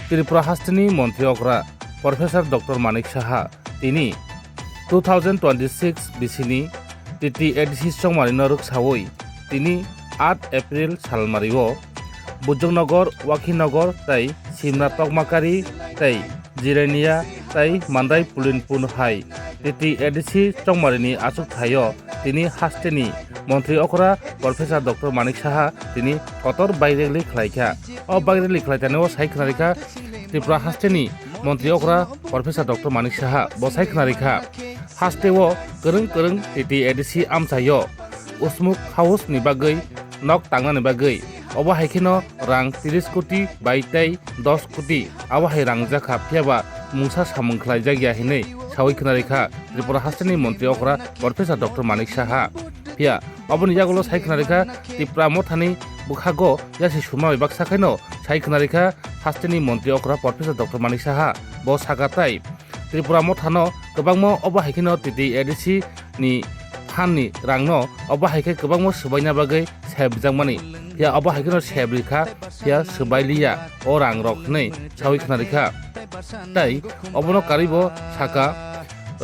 ত্রিপুরা হাস্তিनि মন্ত্রী অগ্রা professor doctor Manik Saha তিনি 2026 বিসিনি TT ADC সংমানি নরক সাवै তিনি 8 এপ্রিল সালমারিও বুজंगनगर वाखीनगर तै सिमना तकमाकारी तै जिरानिया तै मान्दाय पुलिनपुन हाई टीटी एडिसि चंमारिनि आसुक थायो तिनि हास्टेनि मंत्री अकरा प्रफेसर डक्टर मानिक साहा तिनि कतर बायरेलि खलायखा अ बायरेलि खलायतानो सायखनारिखा त्रिपुरा हास्टेनि मंत्री अकरा प्रफेसर डक्टर मानिक साहा ब सायखनारिखा हास्टेओ गोरों टीटी एडिसि आमसायो उसमुक हाउस नि बागै नक तांनानि बागै अबा हाइखिनो रां 30 कोटी बाइताई 10 कोटी आबा हाइ रां जाखा फियाबा मुसा सामंख्लाय जागिया हिनै सावै खनारिखा त्रिपुरा हास्टेनि मंत्री अकरा प्रफेसर डक्टर मानिक साहा फिया अबनि जागलो साइ खनारिखा त्रिपुरा मथानि बुखागो यासि सुमा बाक साखाइनो साइ खनारिखा हास्टेनि मंत्री अकरा प्रफेसर डक्टर मानिक साहा ब सागाताय त्रिपुरा मथानो गोबांमो अबा हाइखिनो टिटि एडिसि नि फाननि रांनो अबा हाइखे गोबांमो सुबायना बागै सेबजांमानि या अबा हाइखिनो सेब्रिखा या सुबायलिया अ रां रखनै सावै खनारिखा ताई अबनो कारिबो साका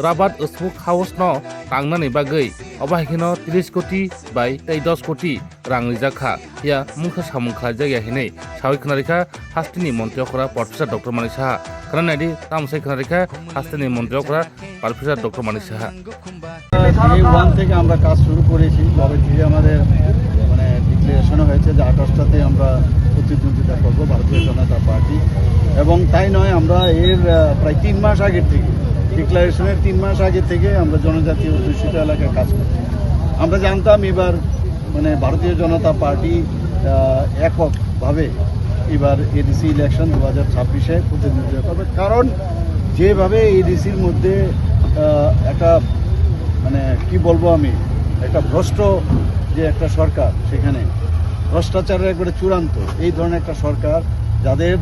राबात उसमुक हाउस न तांनानि बागै अबा हाइखिनो 30 कोटी बाय 10 कोटी रां रिजाखा या मुखा सामुखा जायगा हिनै सावै खनारिखा हास्तिनि मंत्री अकरा प्रफेसर डक्टर मानिक साहा खनानायदि तामसाय खनारिखा हास्तिनि मंत्री अकरा professor doctor Manik Saha one থেকে আমরা কাজ শুরু করেছি তবে থেকে আমাদের মানে ডিক্লারেশনও হয়েছে যে 28টাতে আমরা প্রতিদ্বন্দ্বিতা করব ভারতীয় জনতা পার্টি এবং তাই নয় আমরা এর প্রায় 3 মাস আগে থেকে ডিক্লারেশনের 3 মাস আগে থেকে আমরা জনজাতীয় অধ্যুষিত এলাকায় কাজ করছি। আমরা জানতাম এবার মানে ভারতীয় জনতা পার্টি এককভাবে এবার এডিসি ইলেকশন 2026-এ প্রতিদ্বন্দ্বিতা করবে, কারণ যেভাবে এডিসির মধ্যে একটা মানে কি বলবো আমি একটা ভ্রষ্ট যে একটা সরকার, সেখানে ভ্রষ্টাচারের একবারে চূড়ান্ত এই ধরনের একটা সরকার যাদের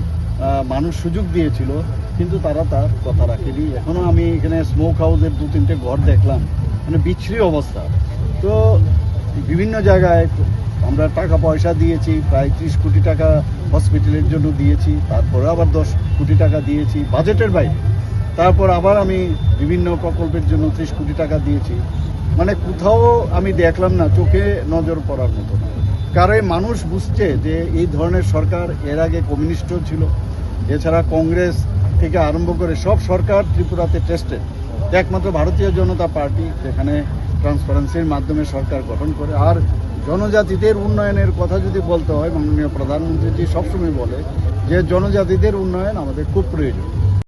মানুষ সুযোগ দিয়েছিল কিন্তু তারা তার কথা রাখেনি। এখনও আমি এখানে স্মোক হাউসের 2-3টে ঘর দেখলাম, মানে বিচ্ছিরি অবস্থা। তো বিভিন্ন জায়গায় আমরা টাকা পয়সা দিয়েছি, প্রায় 30 কোটি টাকা হসপিটালের জন্য দিয়েছি, তারপরে আবার 10 কোটি টাকা দিয়েছি বাজেটের বাইরে, তারপর আবার আমি বিভিন্ন প্রকল্পের জন্য 30 কোটি টাকা দিয়েছি। মানে কোথাও আমি দেখলাম না চোখে নজর পড়ার মতো, কারণ মানুষ বুঝছে যে এই ধরনের সরকার এর আগে কমিউনিস্টও ছিল, এছাড়া কংগ্রেস থেকে আরম্ভ করে সব সরকার ত্রিপুরাতে টেস্টেড। একমাত্র ভারতীয় জনতা পার্টি যেখানে ট্রান্সপারেন্সির মাধ্যমে সরকার গঠন করে। আর জনজাতিদের উন্নয়নের কথা যদি বলতে হয়, মাননীয় প্রধানমন্ত্রীজি সবসময় বলে যে জনজাতিদের উন্নয়ন আমাদের খুব প্রয়োজন।